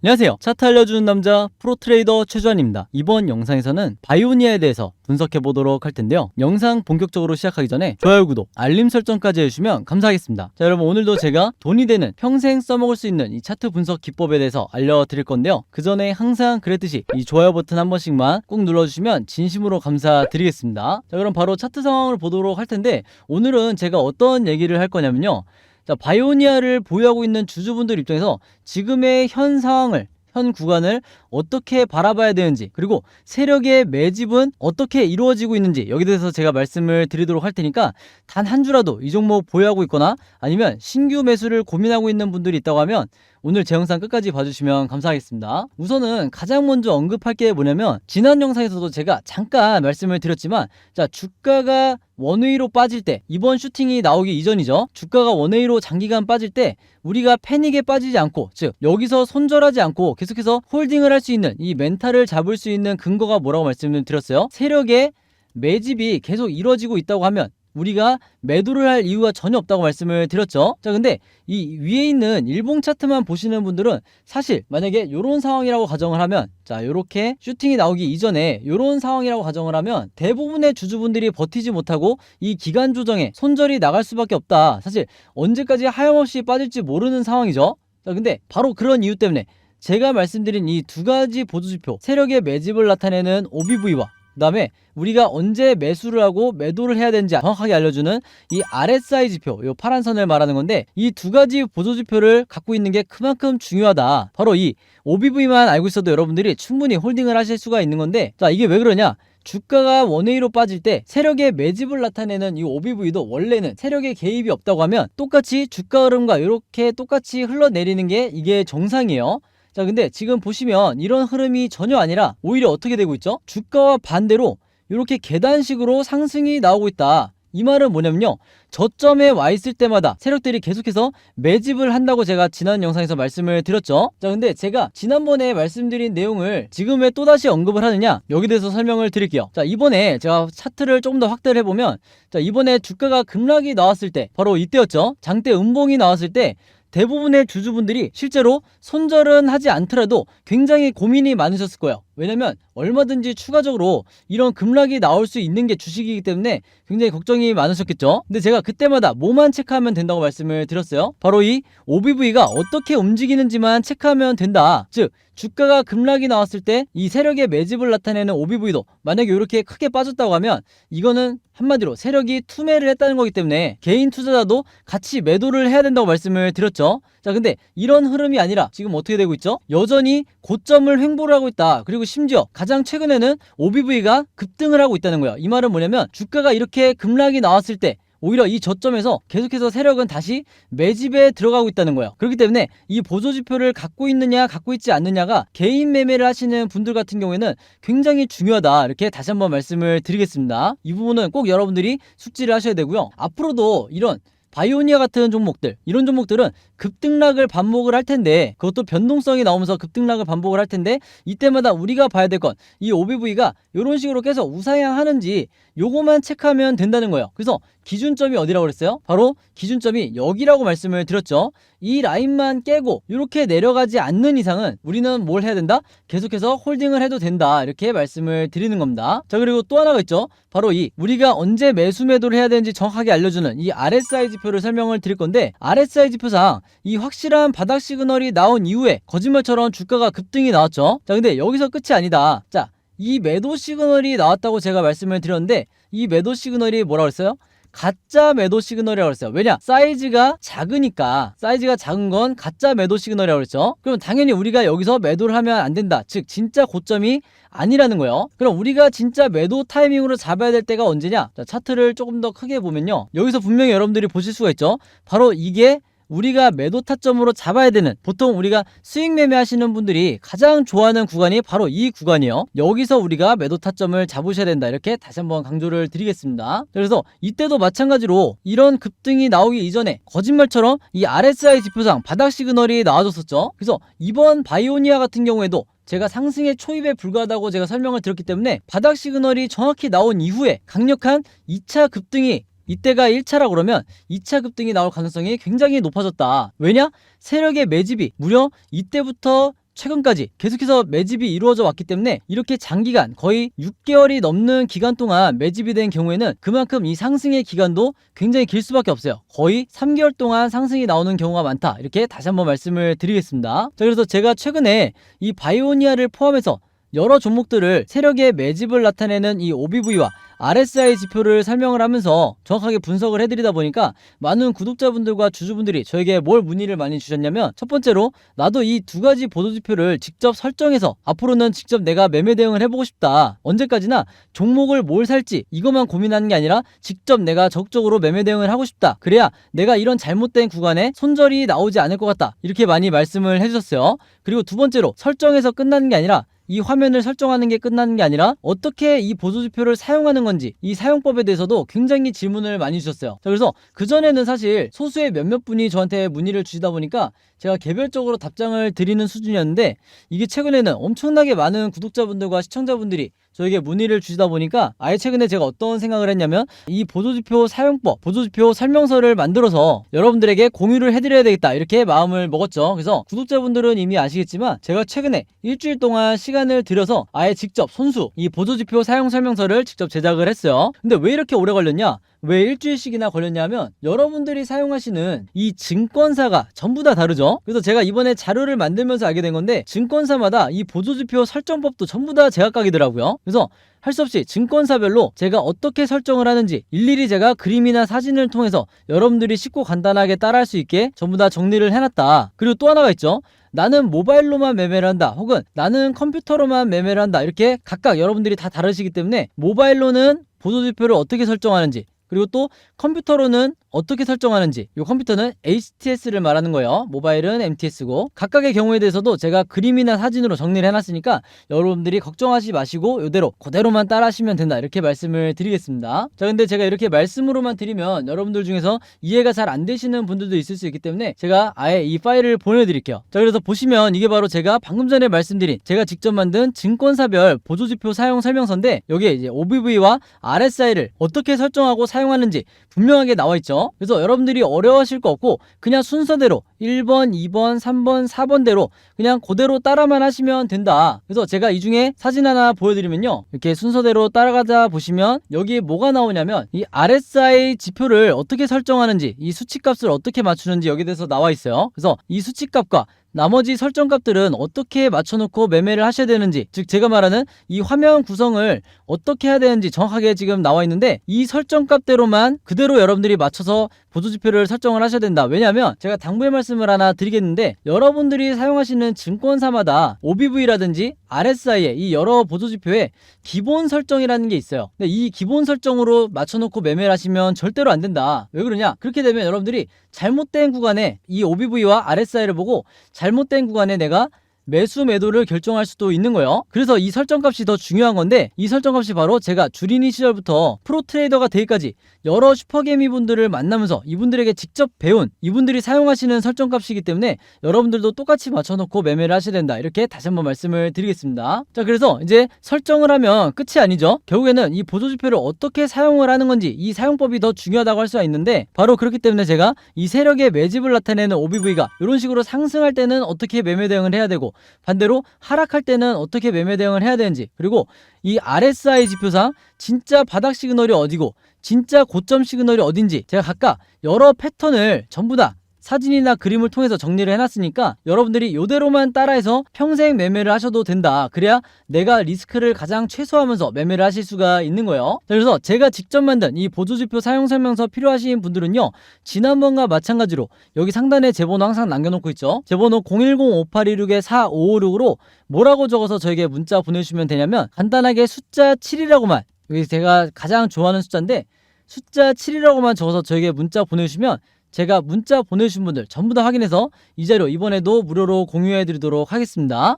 안녕하세요. 차트 알려주는 남자 프로트레이더 최주환입니다. 이번 영상에서는 바이오니아에 대해서 분석해보도록 할 텐데요. 영상 본격적으로 시작하기 전에 좋아요, 구독, 알림 설정까지 해주시면 감사하겠습니다. 자, 여러분, 오늘도 제가 돈이 되는 평생 써먹을 수 있는 이 차트 분석 기법에 대해서 알려드릴 건데요. 그 전에 항상 그랬듯이 이 좋아요 버튼 한 번씩만 꼭 눌러주시면 진심으로 감사드리겠습니다. 자, 그럼 바로 차트 상황을 보도록 할 텐데, 오늘은 제가 어떤 얘기를 할 거냐면요. 자, 바이오니아를 보유하고 있는 주주분들 입장에서 지금의 현 상황을, 현 구간을 어떻게 바라봐야 되는지, 그리고 세력의 매집은 어떻게 이루어지고 있는지, 여기에 대해서 제가 말씀을 드리도록 할 테니까 단 한 주라도 이 종목 보유하고 있거나 아니면 신규 매수를 고민하고 있는 분들이 있다고 하면 오늘 제 영상 끝까지 봐주시면 감사하겠습니다. 우선은 가장 먼저 언급할 게 뭐냐면, 지난 영상에서도 제가 잠깐 말씀을 드렸지만, 자, 주가가 원웨이로 빠질 때, 이번 슈팅이 나오기 이전이죠. 주가가 원웨이로 장기간 빠질 때 우리가 패닉에 빠지지 않고, 즉 여기서 손절하지 않고 계속해서 홀딩을 할 수 있는 이 멘탈을 잡을 수 있는 근거가 뭐라고 말씀을 드렸어요? 세력의 매집이 계속 이루어지고 있다고 하면 우리가 매도를 할 이유가 전혀 없다고 말씀을 드렸죠. 자, 근데 이 위에 있는 일봉 차트만 보시는 분들은 사실 만약에 이런 상황이라고 가정을 하면, 자, 요렇게 슈팅이 나오기 이전에 이런 상황이라고 가정을 하면 대부분의 주주분들이 버티지 못하고 이 기간 조정에 손절이 나갈 수밖에 없다. 사실 언제까지 하염없이 빠질지 모르는 상황이죠. 자, 근데 바로 그런 이유 때문에 제가 말씀드린 이 두 가지 보조지표, 세력의 매집을 나타내는 OBV와 그 다음에 우리가 언제 매수를 하고 매도를 해야 되는지 정확하게 알려주는 이 RSI 지표, 이 파란 선을 말하는 건데, 이 두 가지 보조지표를 갖고 있는 게 그만큼 중요하다. 바로 이 OBV만 알고 있어도 여러분들이 충분히 홀딩을 하실 수가 있는 건데, 자, 이게 왜 그러냐? 주가가 원웨이로 빠질 때 세력의 매집을 나타내는 이 OBV도 원래는 세력의 개입이 없다고 하면 똑같이 주가 흐름과 이렇게 똑같이 흘러내리는 게 이게 정상이에요. 자, 근데 지금 보시면 이런 흐름이 전혀 아니라 오히려 어떻게 되고 있죠? 주가와 반대로 이렇게 계단식으로 상승이 나오고 있다. 이 말은 뭐냐면요, 저점에 와 있을 때마다 세력들이 계속해서 매집을 한다고 제가 지난 영상에서 말씀을 드렸죠. 자, 근데 제가 지난번에 말씀드린 내용을 지금 왜 또다시 언급을 하느냐, 여기 대해서 설명을 드릴게요. 자, 이번에 제가 차트를 조금 더 확대를 해보면, 자, 이번에 주가가 급락이 나왔을 때 바로 이때였죠. 장대 음봉이 나왔을 때 대부분의 주주분들이 실제로 손절은 하지 않더라도 굉장히 고민이 많으셨을 거예요. 왜냐면 얼마든지 추가적으로 이런 급락이 나올 수 있는 게 주식이기 때문에 굉장히 걱정이 많으셨겠죠. 근데 제가 그때마다 뭐만 체크하면 된다고 말씀을 드렸어요? 바로 이 OBV가 어떻게 움직이는지만 체크하면 된다. 즉 주가가 급락이 나왔을 때 이 세력의 매집을 나타내는 OBV도 만약에 이렇게 크게 빠졌다고 하면 이거는 한마디로 세력이 투매를 했다는 거기 때문에 개인 투자자도 같이 매도를 해야 된다고 말씀을 드렸죠. 자, 근데 이런 흐름이 아니라 지금 어떻게 되고 있죠? 여전히 고점을 횡보를 하고 있다. 그리고 심지어 가장 최근에는 OBV가 급등을 하고 있다는 거예요. 이 말은 뭐냐면 주가가 이렇게 급락이 나왔을 때 오히려 이 저점에서 계속해서 세력은 다시 매집에 들어가고 있다는 거예요. 그렇기 때문에 이 보조지표를 갖고 있느냐 갖고 있지 않느냐가 개인 매매를 하시는 분들 같은 경우에는 굉장히 중요하다, 이렇게 다시 한번 말씀을 드리겠습니다. 이 부분은 꼭 여러분들이 숙지를 하셔야 되고요. 앞으로도 이런 바이오니아 같은 종목들, 이런 종목들은 급등락을 반복을 할 텐데, 그것도 변동성이 나오면서 급등락을 반복을 할 텐데, 이때마다 우리가 봐야 될 건 이 OBV가 이런 식으로 계속 우상향하는지 요거만 체크하면 된다는 거예요. 그래서 기준점이 어디라고 그랬어요? 바로 기준점이 여기라고 말씀을 드렸죠. 이 라인만 깨고 이렇게 내려가지 않는 이상은 우리는 뭘 해야 된다? 계속해서 홀딩을 해도 된다, 이렇게 말씀을 드리는 겁니다. 자, 그리고 또 하나가 있죠. 바로 이 우리가 언제 매수 매도를 해야 되는지 정확하게 알려주는 이 RSI 지표를 설명을 드릴 건데, RSI 지표상 이 확실한 바닥 시그널이 나온 이후에 거짓말처럼 주가가 급등이 나왔죠. 자, 근데 여기서 끝이 아니다. 자, 이 매도 시그널이 나왔다고 제가 말씀을 드렸는데, 이 매도 시그널이 뭐라고 했어요? 가짜 매도 시그널이라고 했어요. 왜냐? 사이즈가 작으니까. 사이즈가 작은 건 가짜 매도 시그널이라고 그랬죠. 그럼 당연히 우리가 여기서 매도를 하면 안 된다. 즉 진짜 고점이 아니라는 거예요. 그럼 우리가 진짜 매도 타이밍으로 잡아야 될 때가 언제냐? 자, 차트를 조금 더 크게 보면요, 여기서 분명히 여러분들이 보실 수가 있죠. 바로 이게 우리가 매도 타점으로 잡아야 되는, 보통 우리가 수익 매매 하시는 분들이 가장 좋아하는 구간이 바로 이 구간이에요. 여기서 우리가 매도 타점을 잡으셔야 된다, 이렇게 다시 한번 강조를 드리겠습니다. 그래서 이때도 마찬가지로 이런 급등이 나오기 이전에 거짓말처럼 이 RSI 지표상 바닥 시그널이 나와줬었죠. 그래서 이번 바이오니아 같은 경우에도 제가 상승의 초입에 불과하다고 제가 설명을 드렸기 때문에 바닥 시그널이 정확히 나온 이후에 강력한 2차 급등이, 이때가 1차라 그러면 2차 급등이 나올 가능성이 굉장히 높아졌다. 왜냐? 세력의 매집이 무려 이때부터 최근까지 계속해서 매집이 이루어져 왔기 때문에 이렇게 장기간 거의 6개월이 넘는 기간 동안 매집이 된 경우에는 그만큼 이 상승의 기간도 굉장히 길 수밖에 없어요. 거의 3개월 동안 상승이 나오는 경우가 많다. 이렇게 다시 한번 말씀을 드리겠습니다. 자, 그래서 제가 최근에 이 바이오니아를 포함해서 여러 종목들을 세력의 매집을 나타내는 이 OBV와 RSI 지표를 설명을 하면서 정확하게 분석을 해드리다 보니까 많은 구독자분들과 주주분들이 저에게 뭘 문의를 많이 주셨냐면, 첫 번째로 나도 이 두 가지 보도지표를 직접 설정해서 앞으로는 직접 내가 매매 대응을 해보고 싶다. 언제까지나 종목을 뭘 살지 이것만 고민하는 게 아니라 직접 내가 적극적으로 매매 대응을 하고 싶다. 그래야 내가 이런 잘못된 구간에 손절이 나오지 않을 것 같다. 이렇게 많이 말씀을 해주셨어요. 그리고 두 번째로 설정해서 끝나는 게 아니라, 이 화면을 설정하는 게 끝나는 게 아니라 어떻게 이 보조지표를 사용하는 건지, 이 사용법에 대해서도 굉장히 질문을 많이 주셨어요. 자, 그래서 그전에는 사실 소수의 몇몇 분이 저한테 문의를 주시다 보니까 제가 개별적으로 답장을 드리는 수준이었는데, 이게 최근에는 엄청나게 많은 구독자분들과 시청자분들이 저에게 문의를 주시다 보니까 아예 최근에 제가 어떤 생각을 했냐면, 이 보조지표 사용법, 보조지표 설명서를 만들어서 여러분들에게 공유를 해드려야 되겠다, 이렇게 마음을 먹었죠. 그래서 구독자분들은 이미 아시겠지만 제가 최근에 일주일 동안 시간을 들여서 아예 직접 손수 이 보조지표 사용 설명서를 직접 제작을 했어요. 근데 왜 이렇게 오래 걸렸냐? 왜 일주일씩이나 걸렸냐면, 여러분들이 사용하시는 이 증권사가 전부 다 다르죠. 그래서 제가 이번에 자료를 만들면서 알게 된 건데, 증권사마다 이 보조지표 설정법도 전부 다 제각각이더라고요. 그래서 할 수 없이 증권사별로 제가 어떻게 설정을 하는지 일일이 제가 그림이나 사진을 통해서 여러분들이 쉽고 간단하게 따라할 수 있게 전부 다 정리를 해놨다. 그리고 또 하나가 있죠. 나는 모바일로만 매매를 한다, 혹은 나는 컴퓨터로만 매매를 한다, 이렇게 각각 여러분들이 다 다르시기 때문에 모바일로는 보조지표를 어떻게 설정하는지, 그리고 또 컴퓨터로는 어떻게 설정하는지, 이 컴퓨터는 HTS를 말하는 거예요. 모바일은 MTS고, 각각의 경우에 대해서도 제가 그림이나 사진으로 정리를 해놨으니까 여러분들이 걱정하지 마시고 이대로 그대로만 따라 하시면 된다, 이렇게 말씀을 드리겠습니다. 자, 근데 제가 이렇게 말씀으로만 드리면 여러분들 중에서 이해가 잘 안 되시는 분들도 있을 수 있기 때문에 제가 아예 이 파일을 보내드릴게요. 자, 그래서 보시면 이게 바로 제가 방금 전에 말씀드린 제가 직접 만든 증권사별 보조지표 사용 설명서인데, 여기에 이제 OBV와 RSI를 어떻게 설정하고 사용하는지 분명하게 나와 있죠. 그래서 여러분들이 어려워하실 거 없고 그냥 순서대로 1번, 2번, 3번, 4번대로 그냥 그대로 따라만 하시면 된다. 그래서 제가 이 중에 사진 하나 보여드리면요, 이렇게 순서대로 따라가다 보시면 여기에 뭐가 나오냐면, 이 RSI 지표를 어떻게 설정하는지, 이 수치값을 어떻게 맞추는지 여기에 대해서 나와 있어요. 그래서 이 수치값과 나머지 설정값들은 어떻게 맞춰놓고 매매를 하셔야 되는지, 즉 제가 말하는 이 화면 구성을 어떻게 해야 되는지 정확하게 지금 나와 있는데, 이 설정값대로만 그대로 여러분들이 맞춰서 보조지표를 설정을 하셔야 된다. 왜냐하면 제가 당부의 말씀을 하나 드리겠는데, 여러분들이 사용하시는 증권사마다 OBV라든지 RSI의 이 여러 보조지표에 기본 설정이라는 게 있어요. 근데 이 기본 설정으로 맞춰놓고 매매를 하시면 절대로 안 된다. 왜 그러냐? 그렇게 되면 여러분들이 잘못된 구간에 이 OBV와 RSI를 보고 잘못된 구간에 내가 매수 매도를 결정할 수도 있는 거예요. 그래서 이 설정값이 더 중요한 건데, 이 설정값이 바로 제가 주린이 시절부터 프로트레이더가 되기까지 여러 슈퍼개미 분들을 만나면서 이분들에게 직접 배운, 이분들이 사용하시는 설정값이기 때문에 여러분들도 똑같이 맞춰놓고 매매를 하셔야 된다, 이렇게 다시 한번 말씀을 드리겠습니다. 자, 그래서 이제 설정을 하면 끝이 아니죠. 결국에는 이 보조지표를 어떻게 사용을 하는 건지, 이 사용법이 더 중요하다고 할 수가 있는데, 바로 그렇기 때문에 제가 이 세력의 매집을 나타내는 OBV가 이런 식으로 상승할 때는 어떻게 매매 대응을 해야 되고, 반대로 하락할 때는 어떻게 매매 대응을 해야 되는지, 그리고 이 RSI 지표상 진짜 바닥 시그널이 어디고 진짜 고점 시그널이 어딘지 제가 각각 여러 패턴을 전부 다 사진이나 그림을 통해서 정리를 해놨으니까 여러분들이 이대로만 따라해서 평생 매매를 하셔도 된다. 그래야 내가 리스크를 가장 최소화하면서 매매를 하실 수가 있는 거예요. 그래서 제가 직접 만든 이 보조지표 사용 설명서 필요하신 분들은요, 지난번과 마찬가지로 여기 상단에 제 번호 항상 남겨놓고 있죠. 제 번호 010-5816-4556으로 뭐라고 적어서 저에게 문자 보내주시면 되냐면, 간단하게 숫자 7이라고만, 여기 제가 가장 좋아하는 숫자인데 숫자 7이라고만 적어서 저에게 문자 보내주시면 제가 문자 보내주신 분들 전부 다 확인해서 이 자료 이번에도 무료로 공유해 드리도록 하겠습니다.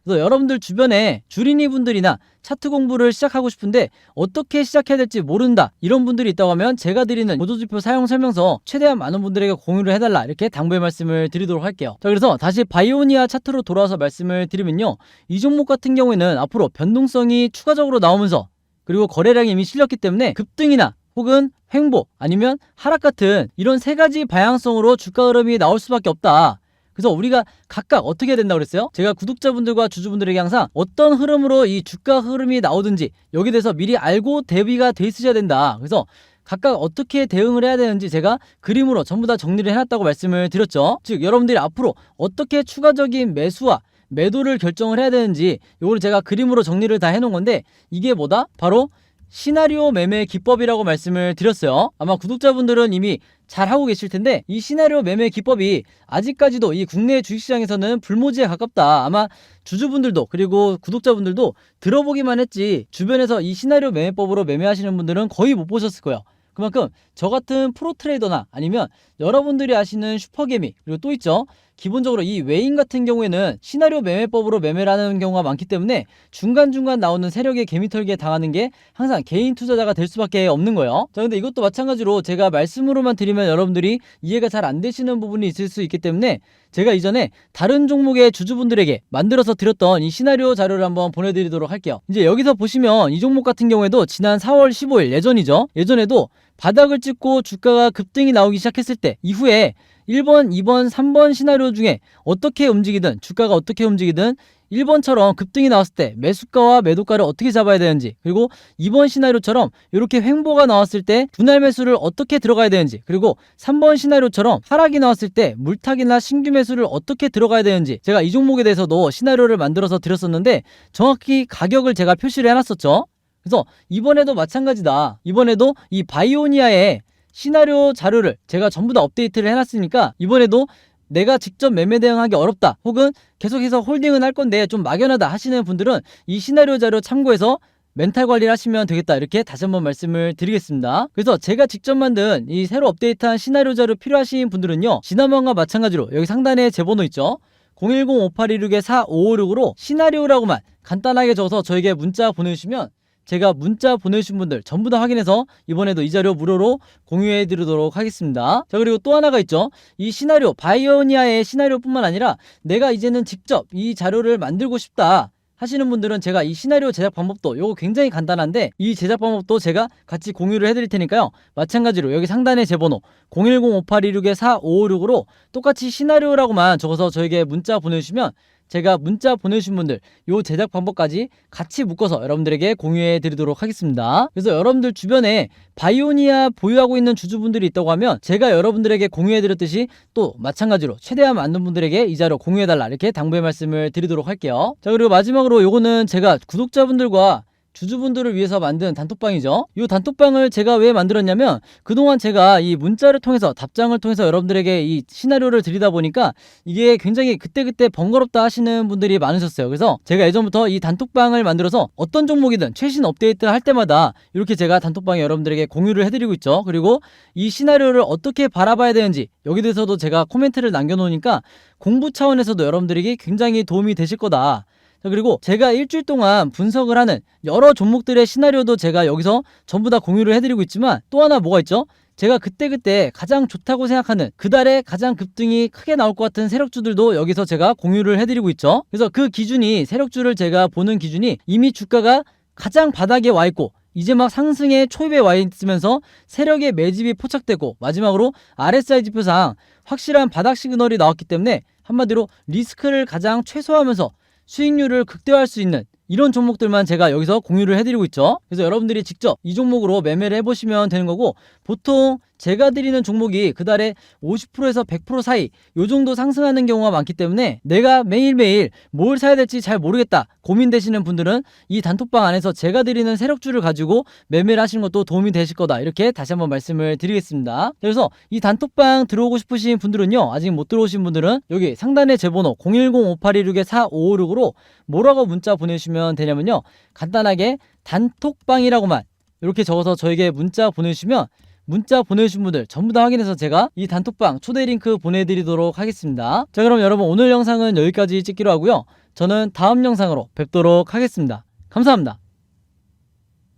그래서 여러분들 주변에 주린이 분들이나 차트 공부를 시작하고 싶은데 어떻게 시작해야 될지 모른다, 이런 분들이 있다고 하면 제가 드리는 보조지표 사용 설명서 최대한 많은 분들에게 공유를 해달라, 이렇게 당부의 말씀을 드리도록 할게요. 자, 그래서 다시 바이오니아 차트로 돌아와서 말씀을 드리면요, 이 종목 같은 경우에는 앞으로 변동성이 추가적으로 나오면서, 그리고 거래량이 이미 실렸기 때문에 급등이나 혹은 횡보 아니면 하락 같은 이런 세 가지 방향성으로 주가 흐름이 나올 수밖에 없다. 그래서 우리가 각각 어떻게 해야 된다고 그랬어요? 제가 구독자분들과 주주분들에게 항상 어떤 흐름으로 이 주가 흐름이 나오든지 여기에 대해서 미리 알고 대비가 돼 있으셔야 된다. 그래서 각각 어떻게 대응을 해야 되는지 제가 그림으로 전부 다 정리를 해놨다고 말씀을 드렸죠. 즉 여러분들이 앞으로 어떻게 추가적인 매수와 매도를 결정을 해야 되는지 이걸 제가 그림으로 정리를 다 해놓은 건데, 이게 뭐다? 바로 시나리오 매매 기법이라고 말씀을 드렸어요. 아마 구독자분들은 이미 잘 하고 계실 텐데, 이 시나리오 매매 기법이 아직까지도 이 국내 주식시장에서는 불모지에 가깝다. 아마 주주분들도 그리고 구독자분들도 들어보기만 했지 주변에서 이 시나리오 매매법으로 매매하시는 분들은 거의 못 보셨을 거예요. 그만큼 저 같은 프로 트레이더나 아니면 여러분들이 아시는 슈퍼개미, 그리고 또 있죠, 기본적으로 이 외인 같은 경우에는 시나리오 매매법으로 매매를 하는 경우가 많기 때문에 중간중간 나오는 세력의 개미털기에 당하는 게 항상 개인 투자자가 될 수밖에 없는 거예요. 자, 근데 이것도 마찬가지로 제가 말씀으로만 드리면 여러분들이 이해가 잘 안 되시는 부분이 있을 수 있기 때문에 제가 이전에 다른 종목의 주주분들에게 만들어서 드렸던 이 시나리오 자료를 한번 보내드리도록 할게요. 이제 여기서 보시면 이 종목 같은 경우에도 지난 4월 15일 예전이죠. 예전에도 바닥을 찍고 주가가 급등이 나오기 시작했을 때 이후에 1번, 2번, 3번 시나리오 중에 어떻게 움직이든, 주가가 어떻게 움직이든 1번처럼 급등이 나왔을 때 매수가와 매도가를 어떻게 잡아야 되는지, 그리고 2번 시나리오처럼 이렇게 횡보가 나왔을 때 분할 매수를 어떻게 들어가야 되는지, 그리고 3번 시나리오처럼 하락이 나왔을 때 물타기나 신규 매수를 어떻게 들어가야 되는지 제가 이 종목에 대해서도 시나리오를 만들어서 드렸었는데 정확히 가격을 제가 표시를 해놨었죠. 그래서 이번에도 마찬가지다. 이번에도 이 바이오니아의 시나리오 자료를 제가 전부 다 업데이트를 해놨으니까 이번에도 내가 직접 매매 대응하기 어렵다, 혹은 계속해서 홀딩은 할 건데 좀 막연하다 하시는 분들은 이 시나리오 자료 참고해서 멘탈 관리를 하시면 되겠다, 이렇게 다시 한번 말씀을 드리겠습니다. 그래서 제가 직접 만든 이 새로 업데이트한 시나리오 자료 필요하신 분들은요, 지난번과 마찬가지로 여기 상단에 제 번호 있죠, 010-5816-4556으로 시나리오라고만 간단하게 적어서 저에게 문자 보내주시면 제가 문자 보내주신 분들 전부 다 확인해서 이번에도 이 자료 무료로 공유해 드리도록 하겠습니다. 자, 그리고 또 하나가 있죠. 이 시나리오, 바이오니아의 시나리오 뿐만 아니라 내가 이제는 직접 이 자료를 만들고 싶다 하시는 분들은 제가 이 시나리오 제작 방법도 요거 굉장히 간단한데 이 제작 방법도 제가 같이 공유를 해드릴 테니까요, 마찬가지로 여기 상단에 제 번호 010-5826-4556으로 똑같이 시나리오라고만 적어서 저에게 문자 보내주시면 제가 문자 보내주신 분들 요 제작 방법까지 같이 묶어서 여러분들에게 공유해 드리도록 하겠습니다. 그래서 여러분들 주변에 바이오니아 보유하고 있는 주주분들이 있다고 하면 제가 여러분들에게 공유해 드렸듯이 또 마찬가지로 최대한 많은 분들에게 이 자료 공유해 달라, 이렇게 당부의 말씀을 드리도록 할게요. 자, 그리고 마지막으로 요거는 제가 구독자분들과 주주분들을 위해서 만든 단톡방이죠. 이 단톡방을 제가 왜 만들었냐면 그동안 제가 이 문자를 통해서, 답장을 통해서 여러분들에게 이 시나리오를 드리다 보니까 이게 굉장히 그때그때 번거롭다 하시는 분들이 많으셨어요. 그래서 제가 예전부터 이 단톡방을 만들어서 어떤 종목이든 최신 업데이트 할 때마다 이렇게 제가 단톡방에 여러분들에게 공유를 해드리고 있죠. 그리고 이 시나리오를 어떻게 바라봐야 되는지 여기 대해서도 제가 코멘트를 남겨놓으니까 공부 차원에서도 여러분들에게 굉장히 도움이 되실 거다. 그리고 제가 일주일 동안 분석을 하는 여러 종목들의 시나리오도 제가 여기서 전부 다 공유를 해드리고 있지만 또 하나 뭐가 있죠? 제가 그때그때 가장 좋다고 생각하는 그달에 가장 급등이 크게 나올 것 같은 세력주들도 여기서 제가 공유를 해드리고 있죠. 그래서 그 기준이, 세력주를 제가 보는 기준이 이미 주가가 가장 바닥에 와 있고 이제 막 상승의 초입에 와 있으면서 세력의 매집이 포착되고 마지막으로 RSI 지표상 확실한 바닥 시그널이 나왔기 때문에 한마디로 리스크를 가장 최소화하면서 수익률을 극대화할 수 있는 이런 종목들만 제가 여기서 공유를 해드리고 있죠. 그래서 여러분들이 직접 이 종목으로 매매를 해보시면 되는 거고, 보통 제가 드리는 종목이 그달에 50%에서 100% 사이 요 정도 상승하는 경우가 많기 때문에 내가 매일매일 뭘 사야 될지 잘 모르겠다 고민되시는 분들은 이 단톡방 안에서 제가 드리는 세력주를 가지고 매매를 하시는 것도 도움이 되실 거다, 이렇게 다시 한번 말씀을 드리겠습니다. 그래서 이 단톡방 들어오고 싶으신 분들은요, 아직 못 들어오신 분들은 여기 상단에 제 번호 010-5816-4556으로 뭐라고 문자 보내주시면 되냐면요, 간단하게 단톡방이라고만 이렇게 적어서 저에게 문자 보내주시면 문자 보내주신 분들 전부 다 확인해서 제가 이 단톡방 초대 링크 보내드리도록 하겠습니다. 자, 그럼 여러분 오늘 영상은 여기까지 찍기로 하고요. 저는 다음 영상으로 뵙도록 하겠습니다. 감사합니다.